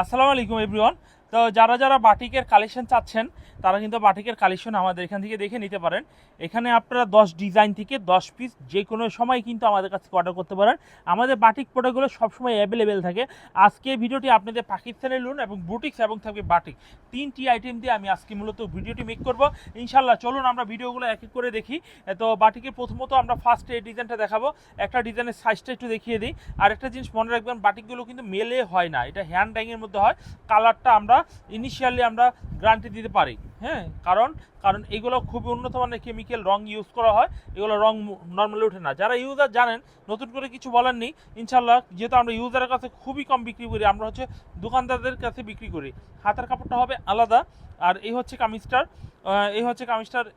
আসসালামু আলাইকুম এভরিওয়ান। তো যারা যারা বাটিকের কালেকশন চাচ্ছেন তারা কিন্তু বাটিকের কালেকশন আমাদের এখান থেকে দেখে নিতে পারেন। এখানে আপনারা 10 ডিজাইন থেকে 10 পিস যে কোনো সময় কিন্তু আমাদের কাছ থেকে অর্ডার করতে পারেন। আমাদের বাটিক প্রোডাক্টগুলো সবসময় অ্যাভেলেবেল থাকে। আজকে ভিডিওটি আপনাদের পাকিস্তানের লুন এবং বুটিক্স এবং থাকবে বাটিক, তিনটি আইটেম দিয়ে আমি আজকে মূলত ভিডিওটি মেক করব ইনশাল্লাহ। চলুন আমরা ভিডিওগুলো এক এক করে দেখি। তো বাটিকের প্রথমত আমরা ফার্স্টে এই ডিজাইনটা দেখাবো। একটা ডিজাইনের সাইজটা একটু দেখিয়ে দিই। আর একটা জিনিস মনে রাখবেন, বাটিকগুলো কিন্তু মেলে হয় না, এটা হ্যান্ড ডাইংয়ের মধ্যে হয়। কালারটা আমরা ইনিশিয়ালি আমরা গ্যারান্টি দিতে পারি, হ্যাঁ, কারণ কারণ এগুলো খুবই উন্নত মানের কেমিক্যাল রং ইউজ করা হয়। এগুলো রং নর্মালি ওঠে না। যারা ইউজার জানেন, নতুন করে কিছু বলার নেই ইনশাল্লাহ। যেহেতু আমরা ইউজারের কাছে খুবই কম বিক্রি করি, আমরা হচ্ছে দোকানদারদের কাছে বিক্রি করি। হাতার কাপড়টা হবে আলাদা। আর এই হচ্ছে কামিজটার,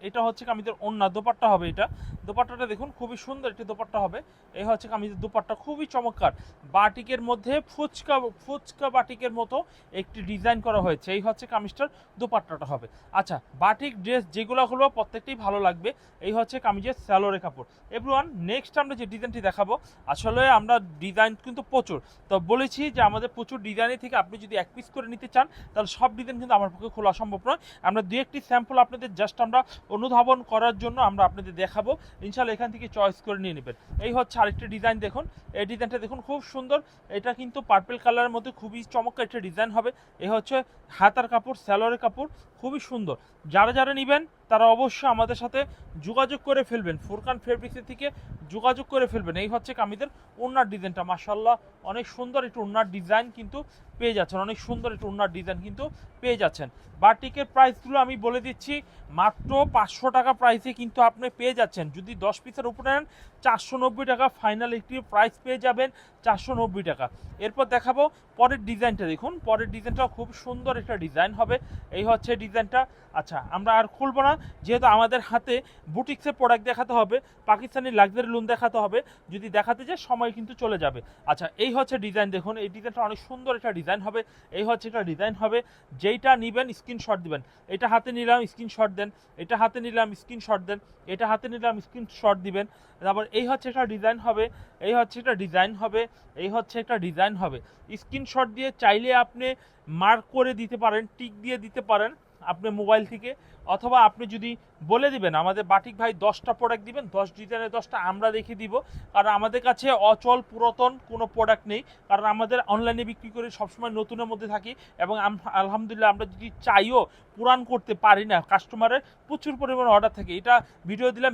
এটা হচ্ছে কামিজের ওড়না। দোপাট্টা হবে, এটা দোপাট্টাটা দেখুন খুবই সুন্দর একটি দোপাট্টা হবে। এই হচ্ছে কামিজের দোপাট্টা, খুবই চমৎকার। বাটিকের মধ্যে ফুচকা ফুচকা বাটিকের মতো একটি ডিজাইন করা হয়েছে। এই হচ্ছে কামিজটার দোপাট্টাটা হবে। আচ্ছা, বাটিক ড্রেস যেগুলো হলো প্রত্যেকটাই ভালো লাগবে। এই হচ্ছে কামিজের স্যালোরে কাপড়। এভরিওয়ান, নেক্সট আমরা যে ডিজাইনটি দেখাবো, আসলে আমরা ডিজাইন কিন্তু প্রচুর, তো বলেছি যে আমাদের প্রচুর ডিজাইনের থেকে আপনি যদি এক পিস করে নিতে চান তাহলে সব ডিজাইন কিন্তু আমার পক্ষে খোলা সম্ভব নয়। আমরা দু একটি স্যাম্পল আপনাদের জাস্ট আমরা অনুধাবন করার জন্য আমরা আপনাদের দেখাবো। ইনশাল্লাহ এখান থেকে চয়েস করে নিয়ে নেবেন। এই হচ্ছে আরেকটি ডিজাইন, দেখুন এই ডিজাইনটা দেখুন খুব সুন্দর। এটা কিন্তু পার্পল কালারের মধ্যে খুবই চমৎকার একটা ডিজাইন হবে। এই হচ্ছে হাতার কাপড়, স্যালোরের কাপড়, খুবই সুন্দর। যারা যারা নেবেন তারা অবশ্যই আমাদের সাথে যোগাযোগ করে ফেলবেন, ফুরকান ফেব্রিক্সের থেকে যোগাযোগ করে ফেলবেন। এই হচ্ছে কামিজের ওড়নার ডিজাইনটা, মাশাআল্লাহ অনেক সুন্দর একটু ওড়নার ডিজাইন কিন্তু পেয়ে যাচ্ছেন, অনেক সুন্দর একটু ওড়নার ডিজাইন কিন্তু পেয়ে যাচ্ছেন। বাটিকের প্রাইসগুলো আমি বলে দিচ্ছি, মাত্র 500 টাকা প্রাইসে কিন্তু আপনি পেয়ে যাচ্ছেন। যদি 10 পিসের উপরে নেন 490 টাকা ফাইনাল একটি প্রাইস পেয়ে যাবেন, 490 টাকা। এরপর দেখাবো পরের ডিজাইনটা, দেখুন পরের ডিজাইনটা খুব সুন্দর একটা ডিজাইন হবে। এই হচ্ছে ডিজাইনটা। আচ্ছা, আমরা আর খুলবো না, যেহেতু আমাদের হাতে বুটিক্সের প্রোডাক্ট দেখাতে হবে, পাকিস্তানি লাক্সারি লুন দেখাতে হবে। যদি দেখাতে যায় সময় কিন্তু চলে যাবে। আচ্ছা, এই হচ্ছে ডিজাইন, দেখুন এই ডিজাইনটা অনেক সুন্দর একটা ডিজাইন হবে। এই হচ্ছে একটা ডিজাইন হবে, যেইটা নেবেন স্ক্রিনশট দিবেন। এটা হাতে নিলাম স্ক্রিনশট দেন, এটা হাতে নিলাম স্ক্রিনশট দেন, এটা হাতে নিলাম স্ক্রিনশট দিবেন। তারপর এই হচ্ছে একটা ডিজাইন হবে, এই হচ্ছে একটা ডিজাইন হবে, এই হচ্ছে একটা ডিজাইন হবে। স্ক্রিনশট দিয়ে চাইলে আপনি মার্ক করে দিতে পারেন, টিক দিয়ে দিতে পারেন আপনি মোবাইল থেকে, অথবা আপনি যদি বলে দিবেন আমাদের বাটিক ভাই 10টা প্রোডাক্ট দিবেন, 10 ডিজাইনের 10টা আমরা দেখে দিব। কারণ আমাদের কাছে অচল পুরাতন কোনো প্রোডাক্ট নেই, কারণ আমাদের অনলাইনে বিক্রি করে সবসময় নতুনের মধ্যে থাকি। এবং আলহামদুলিল্লাহ আমরা যদি চাইও পুরান করতে পারি না, কাস্টমারের প্রচুর পরিমাণে অর্ডার থাকে। এটা ভিডিও দিলাম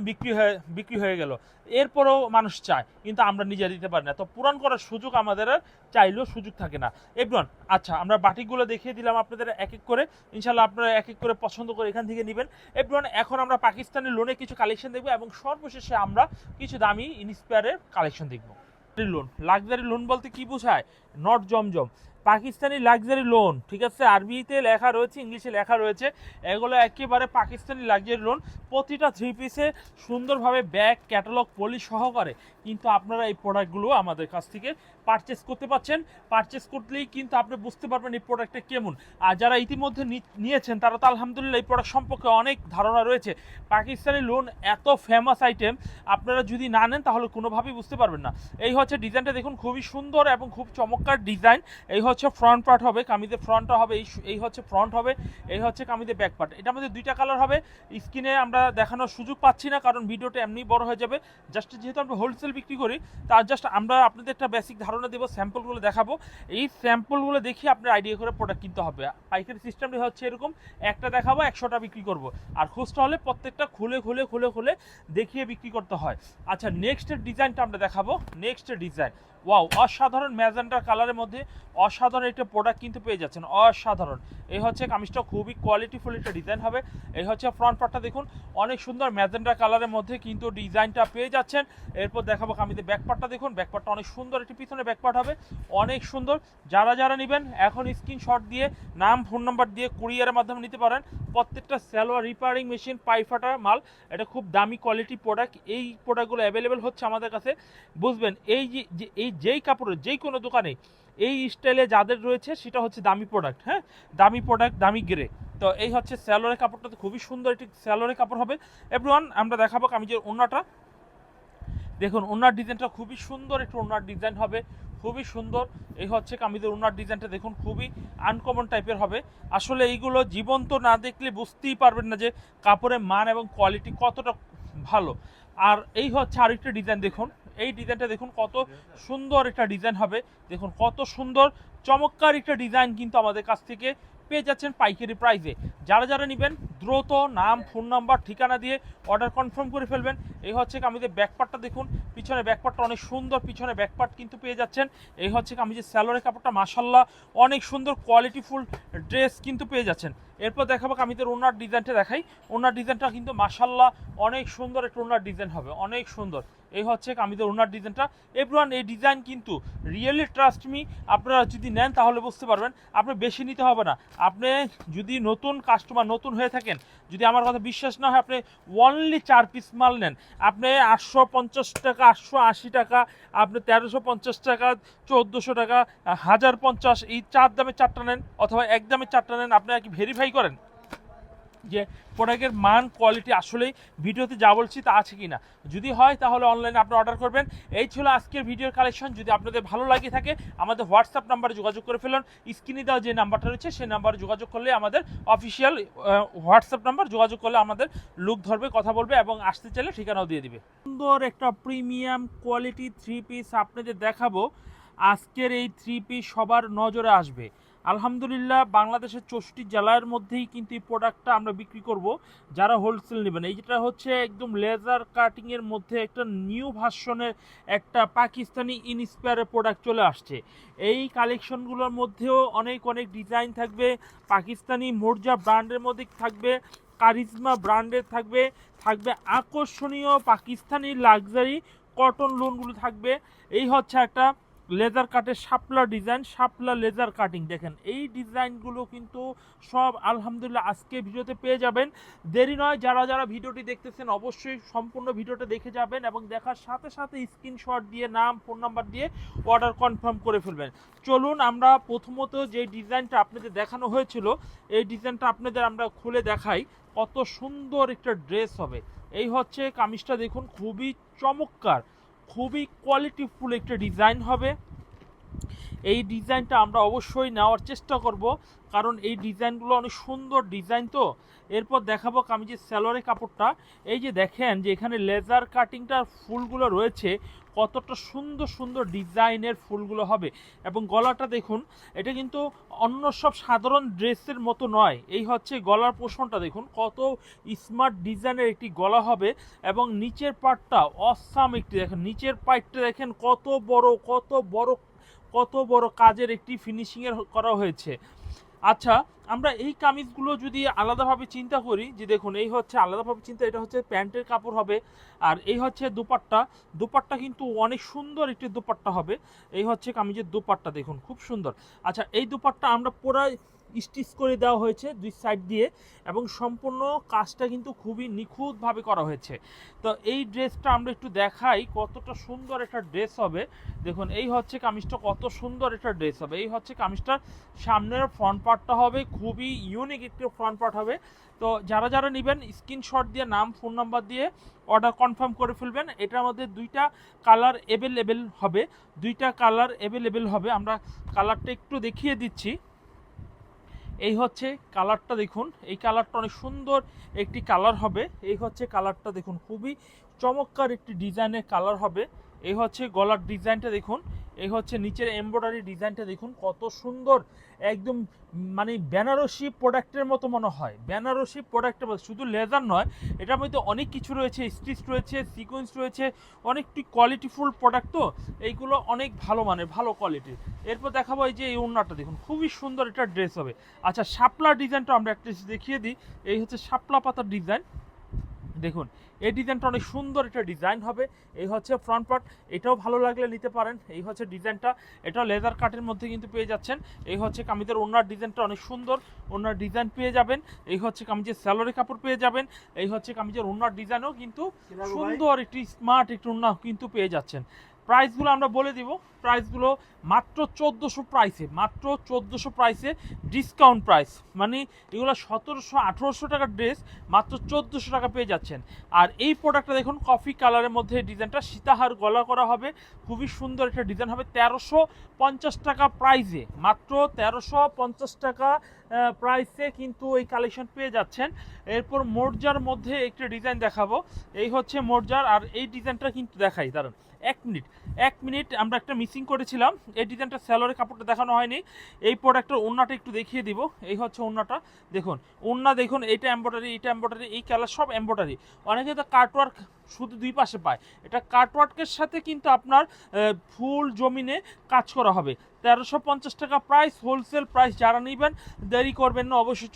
বিক্রি হয়ে গেল, এরপরেও মানুষ চায় কিন্তু আমরা নিজে দিতে পারি না, তো পুরান করার সুযোগ আমাদের আর চাইলেও সুযোগ থাকে না। এভরিওয়ান, আচ্ছা আমরা বাটিকগুলো দেখিয়ে দিলাম আপনাদের এক এক করে। ইনশাল্লাহ আপনারা এক এক করে পছন্দ করে এখান থেকে নেবেন। এভরিওয়ান, এখন আমরা পাকিস্তানি লোনে কিছু কালেকশন দেখবো এবং সর্বশেষে আমরা কিছু দামি ইন্সপায়ারের কালেকশন দেখবো। লোন, লাক্সারি লোন বলতে কি বোঝায়? Not Zamzam, Pakistani luxury loan, ঠিক আছে? আরবিতে লেখা রয়েছে, ইংলিশে লেখা রয়েছে। এগুলো একেবারে পাকিস্তানি লাক্সারি লোন। প্রতিটা থ্রি পিসে সুন্দরভাবে ব্যাগ, ক্যাটালগ, পলিশ সহকারে কিন্তু আপনারা এই প্রোডাক্টগুলো আমাদের কাছ থেকে পারচেস করতে পারছেন। পারচেস করলেই কিন্তু আপনি বুঝতে পারবেন এই প্রোডাক্টটা কেমন। আর যারা ইতিমধ্যে নিয়েছেন তারা তো আলহামদুলিল্লাহ এই প্রোডাক্ট সম্পর্কে অনেক ধারণা রয়েছে। পাকিস্তানি লোন এত ফেমাস আইটেম, আপনারা যদি না নেন তাহলে কোনোভাবেই বুঝতে পারবেন না। এই হচ্ছে ডিজাইনটা, দেখুন খুবই সুন্দর এবং খুব চমৎকার ডিজাইন। এই হচ্ছে ফ্রন্ট পার্ট হবে, কামিজের ফ্রন্টটা হবে, এই হচ্ছে ফ্রন্ট হবে, এই হচ্ছে কামিজের ব্যাক পার্ট। এটা আমাদের দুইটা কালার হবে। স্ক্রিনে আমরা দেখানোর সুযোগ পাচ্ছি না কারণ ভিডিওটা এমনি বড় হয়ে যাবে। জাস্ট যেহেতু আমরা হোলসেল বিক্রি করি, তার জাস্ট আমরা আপনাদের একটা বেসিক ধারণা দেবো, স্যাম্পলগুলো দেখাবো। এই স্যাম্পলগুলো দেখে আপনার আইডিয়া করে প্রোডাক্ট কিনতে হবে। পাইকারি সিস্টেমটা হচ্ছে এরকম, একটা দেখাবো 100টা বিক্রি করব। আর খুচরা হলে প্রত্যেকটা খুলে খুলে খুলে খুলে দেখিয়ে বিক্রি করতে হয়। আচ্ছা, নেক্সটের ডিজাইনটা আমরা দেখাবো। নেক্সটের ডিজাইন, ওয়াও, অসাধারণ ম্যাজেন্ডার কালারের মধ্যে অসাধারণ একটা প্রোডাক্ট কিন্তু পেয়ে যাচ্ছেন, অসাধারণ। এই হচ্ছে কামিজটা, খুবই কোয়ালিটিফুল একটা ডিজাইন হবে। এই হচ্ছে ফ্রন্ট পার্টটা, দেখুন অনেক সুন্দর ম্যাজেন্ডার কালারের মধ্যে কিন্তু ডিজাইনটা পেয়ে যাচ্ছেন। এরপর দেখাবো কামিজের ব্যাক পার্টটা, দেখুন ব্যাক পার্টটা অনেক সুন্দর, একটি পিছনে ব্যাক পার্ট হবে অনেক সুন্দর। যারা যারা নেবেন এখন স্ক্রিনশট দিয়ে নাম, ফোন নাম্বার দিয়ে কুরিয়ারের মাধ্যমে নিতে পারেন। প্রত্যেকটা সালোয়ার রিপেয়ারিং মেশিন, পাই ফাটা মাল। এটা খুব দামি কোয়ালিটি প্রোডাক্ট। এই প্রোডাক্টগুলো অ্যাভেলেবেল হচ্ছে আমাদের কাছে। বুঝবেন যেই কাপড়ের যেই কোনো দোকানে এই স্টাইলে যাদের রয়েছে সেটা হচ্ছে দামি প্রোডাক্ট, হ্যাঁ, দামি প্রোডাক্ট, দামি গ্রে। তো এই হচ্ছে স্যালোয়ারের কাপড়টা, তো খুবই সুন্দর একটি স্যালোয়ারের কাপড় হবে। এভরিওয়ান, আমরা দেখাবো কামিজের ওড়নাটা। দেখুন ওড়নার ডিজাইনটা খুবই সুন্দর একটু ওড়নার ডিজাইন হবে, খুবই সুন্দর। এই হচ্ছে কামিজের ওনার ডিজাইনটা দেখুন, খুবই আনকমন টাইপের হবে। আসলে এইগুলো জীবন্ত না দেখলে বুঝতেই পারবেন না যে কাপড়ের মান এবং কোয়ালিটি কতটা ভালো। আর এই হচ্ছে আরেকটা ডিজাইন দেখুন, এই ডিজাইনটা দেখুন কত সুন্দর একটা ডিজাইন হবে। দেখুন কত সুন্দর চমৎকার একটা ডিজাইন কিন্তু আমাদের কাছ থেকে পেয়ে যাচ্ছেন পাইকারি প্রাইসে। যারা যারা নেবেন দ্রুত নাম, ফোন নাম্বার, ঠিকানা দিয়ে অর্ডার কনফার্ম করে ফেলবেন। এই হচ্ছে কামিজের ব্যাকপার্টটা দেখুন, পিছনে ব্যাকপার্টটা অনেক সুন্দর, পিছনে ব্যাকপার্ট কিন্তু পেয়ে যাচ্ছেন। এই হচ্ছে কামিজের স্যালোয়ারের কাপড়টা মাশাল্লাহ অনেক সুন্দর কোয়ালিটিফুল ড্রেস কিন্তু পেয়ে যাচ্ছেন। এরপর দেখাবো কামিজের ওনার ডিজাইনটা দেখাই। ওনার ডিজাইনটা কিন্তু মাশাল্লাহ অনেক সুন্দর একটা ওনার ডিজাইন হবে, অনেক সুন্দর। এই হচ্ছে কামিজের ওনার ডিজাইনটা। এভরিওয়ান এই ডিজাইন কিন্তু রিয়েলি ট্রাস্ট মি, আপনারা যদি নেন তাহলে বুঝতে পারবেন। আপনি বেশি নিতে হবে না। আপনি যদি নতুন কাস্টমার, নতুন হয়ে থাকেন, যদি আমার কথা বিশ্বাস না হয়, আপনি অনলি 4 পিস মাল নেন, আপনি 850 টাকা, 880 টাকা, আপনি 1350 টাকা, 1400 টাকা, 1050, এই 4 দামে 4টা নেন অথবা এক দামে 4টা নেন, আপনারা কি ভেরিফাই করেন যে প্রোডাক্টের মান কোয়ালিটি আসলেই ভিডিওতে যা বলছি তা আছে কিনা? যদি হয় তাহলে অনলাইনে আপনি অর্ডার করবেন। এই ছিল আজকের ভিডিওর কালেকশন। যদি আপনাদের ভালো লাগে থাকে আমাদের হোয়াটসঅ্যাপ নাম্বারে যোগাযোগ করে ফেলুন। স্ক্রিনে দেওয়া যে নাম্বারটা রয়েছে সেই নাম্বারে যোগাযোগ করলে আমাদের অফিসিয়াল হোয়াটসঅ্যাপ নাম্বার, যোগাযোগ করলে আমাদের লোক ধরবে, কথা বলবে এবং আসতে চাইলে ঠিকানাও দিয়ে দিবে। সুন্দর একটা প্রিমিয়াম কোয়ালিটি 3 পিস আপনাদের দেখাবো। আজকের এই 3 পিস সবার নজরে আসবে। আলহামদুলিল্লাহ বাংলাদেশের 64 জেলার মধ্যেই কিন্তু এই প্রোডাক্টটা আমরা বিক্রি করব। যারা হোলসেল নেবেন, এই যেটা হচ্ছে একদম লেজার কাটিংয়ের মধ্যে একটা নিউ ভার্সনের একটা পাকিস্তানি ইনস্পায়ারের প্রোডাক্ট চলে আসছে। এই কালেকশনগুলোর মধ্যেও অনেক অনেক ডিজাইন থাকবে। পাকিস্তানি মোর্জা ব্র্যান্ডের মধ্যে থাকবে, কারিজমা ব্র্যান্ডের থাকবে, থাকবে আকর্ষণীয় পাকিস্তানি লাক্সারি কটন লোনগুলো থাকবে। এই হচ্ছে একটা লেজার কাটের শাপলা ডিজাইন, শাপলা লেজার কাটিং। দেখেন এই ডিজাইনগুলো কিন্তু সব আলহামদুলিল্লাহ আজকে ভিডিওতে পেয়ে যাবেন। দেরি নয়, যারা যারা ভিডিওটি দেখতেছেন অবশ্যই সম্পূর্ণ ভিডিওটা দেখে যাবেন এবং দেখার সাথে সাথে স্ক্রিনশট দিয়ে নাম, ফোন নাম্বার দিয়ে অর্ডার কনফার্ম করে ফেলবেন। চলুন আমরা প্রথমত যে ডিজাইনটা আপনাদের দেখানো হয়েছিল এই ডিজাইনটা আপনাদের আমরা খুলে দেখাই। কত সুন্দর একটা ড্রেস হবে। এই হচ্ছে কামিজটা দেখুন, খুবই চমৎকার, খুবই কোয়ালিটিফুল একটা ডিজাইন হবে। এই ডিজাইনটা আমরা অবশ্যই নেওয়ার চেষ্টা করব, কারণ এই ডিজাইনগুলো অনেক সুন্দর ডিজাইন। তো এরপর দেখাবো কামিজের স্যালোয়ারের কাপড়টা। এই যে দেখেন যে এখানে লেজার কাটিংটার ফুলগুলো রয়েছে, কতটা সুন্দর সুন্দর ডিজাইনের ফুলগুলো হবে। এবং গলাটা দেখুন, এটা কিন্তু অন্য সব সাধারণ ড্রেসের মতো নয়। এই হচ্ছে গলার পোষণটা দেখুন, কত স্মার্ট ডিজাইনের একটি গলা হবে। এবং নিচের পার্টটা অসাম একটি, দেখেন নিচের পার্টটা দেখেন কত বড়, কত বড়, কত বড় কাজের একটি ফিনিশিংয়ের করা হয়েছে। আচ্ছা, আমরা এই কামিজগুলো যদি আলাদাভাবে চিন্তা করি, যে দেখুন এই হচ্ছে আলাদাভাবে চিন্তা, এটা হচ্ছে প্যান্টের কাপড় হবে। আর এই হচ্ছে দুপাট্টা, দুপাট্টা কিন্তু অনেক সুন্দর একটি দুপাট্টা হবে। এই হচ্ছে কামিজের দুপাট্টা দেখুন, খুব সুন্দর। আচ্ছা, এই দুপাট্টা আমরা পুরো স্টিচ করে দেওয়া হয়েছে দুই সাইড দিয়ে, এবং সম্পূর্ণ কাজটা কিন্তু খুবই নিখুঁতভাবে করা হয়েছে। তো এই ড্রেসটা আমরা একটু দেখাই কতটা সুন্দর একটা ড্রেস হবে। দেখুন এই হচ্ছে কামিজটা, কত সুন্দর একটা ড্রেস হবে। এই হচ্ছে কামিজটার সামনের ফ্রন্ট পার্টটা হবে, খুবই ইউনিক একটি ফ্রন্ট পার্ট হবে। তো যারা যারা নেবেন স্ক্রিনশট দিয়ে নাম, ফোন নাম্বার দিয়ে অর্ডার কনফার্ম করে ফেলবেন। এটার মধ্যে দুইটা কালার অ্যাভেলেবেল হবে, দুইটা কালার অ্যাভেলেবেল হবে। আমরা কালারটা একটু দেখিয়ে দিচ্ছি। এই হচ্ছে কালারটা দেখুন, এই কালারটা অনেক সুন্দর একটি কালার হবে। এই হচ্ছে কালারটা দেখুন, খুবই চমৎকার একটি ডিজাইনের কালার হবে। এই হচ্ছে গলার ডিজাইনটা দেখুন, এই হচ্ছে নিচের এমব্রয়ডারি ডিজাইনটা দেখুন, কত সুন্দর, একদম মানে বেনারসি প্রোডাক্টের মতো মনে হয়। বেনারসি প্রোডাক্টের মতো, শুধু লেজার নয়, এটার মধ্যে অনেক কিছু রয়েছে, স্টিচ রয়েছে, সিকোয়েন্স রয়েছে, অনেকটি কোয়ালিটিফুল প্রোডাক্ট। তো এইগুলো অনেক ভালো মানের, ভালো কোয়ালিটির। এরপর দেখাবো এই যে এই ওড়নাটা দেখুন, খুবই সুন্দর একটা ড্রেস হবে। আচ্ছা, শাপলা ডিজাইনটা আমরা একটা দেখিয়ে দিই। এই হচ্ছে শাপলা পাতার ডিজাইন দেখুন, এই ডিজাইনটা অনেক সুন্দর একটা ডিজাইন হবে। এই হচ্ছে ফ্রন্ট পার্ট, এটাও ভালো লাগলে নিতে পারেন। এই হচ্ছে ডিজাইনটা, এটাও লেজার কাটের মধ্যে কিন্তু পেয়ে যাচ্ছেন। এই হচ্ছে কামিজের ওড়নার ডিজাইনটা অনেক সুন্দর, ওড়নার ডিজাইন পেয়ে যাবেন। এই হচ্ছে কামিজের স্যালোয়ারের কাপড় পেয়ে যাবেন। এই হচ্ছে কামিজের ওড়নার ডিজাইনও কিন্তু সুন্দর একটি স্মার্ট একটি ওড়না কিন্তু পেয়ে যাচ্ছেন। প্রাইসগুলো আমরা বলে দিব, প্রাইসগুলো মাত্র 1400 প্রাইসে, মাত্র 1400 প্রাইসে ডিসকাউন্ট প্রাইস, মানে এগুলো 1700-1800 টাকার ড্রেস মাত্র 1400 টাকা পেয়ে যাচ্ছেন। আর এই প্রোডাক্টটা দেখুন কফি কালারের মধ্যে ডিজাইনটা সীতাহার গলা করা হবে, খুবই সুন্দর একটা ডিজাইন হবে 1350 টাকা প্রাইসে, মাত্র 1350 টাকা প্রাইসে কিন্তু এই কালেকশন পেয়ে যাচ্ছেন। এরপর মোর্জার মধ্যে একটি ডিজাইন দেখাবো, এই হচ্ছে মোর্জার। আর এই ডিজাইনটা কিন্তু দেখাই, দাঁড়ান এক মিনিট আমরা একটা মিসিং করেছিলাম, এই ডিজাইনটা স্যালোয়ারের কাপড়টা দেখানো হয়নি। এই প্রোডাক্টের ওড়নাটা একটু দেখিয়ে দিব, এই হচ্ছে ওড়নাটা, দেখুন ওড়না দেখুন, এইটা এমব্রয়ডারি, এইটা এমব্রয়ডারি, এই কালার সব এমব্রয়ডারি। অনেকে তো কাটওয়ার্ক শুধু দুই পাশে পায়, এটা কাটওয়ার্কের সাথে কিন্তু আপনার ফুল জমিনে কাজ করা হবে। 1350 টাকা প্রাইস, হোলসেল প্রাইস। যারা নেবেন দেরি করবেন না, অবশ্যই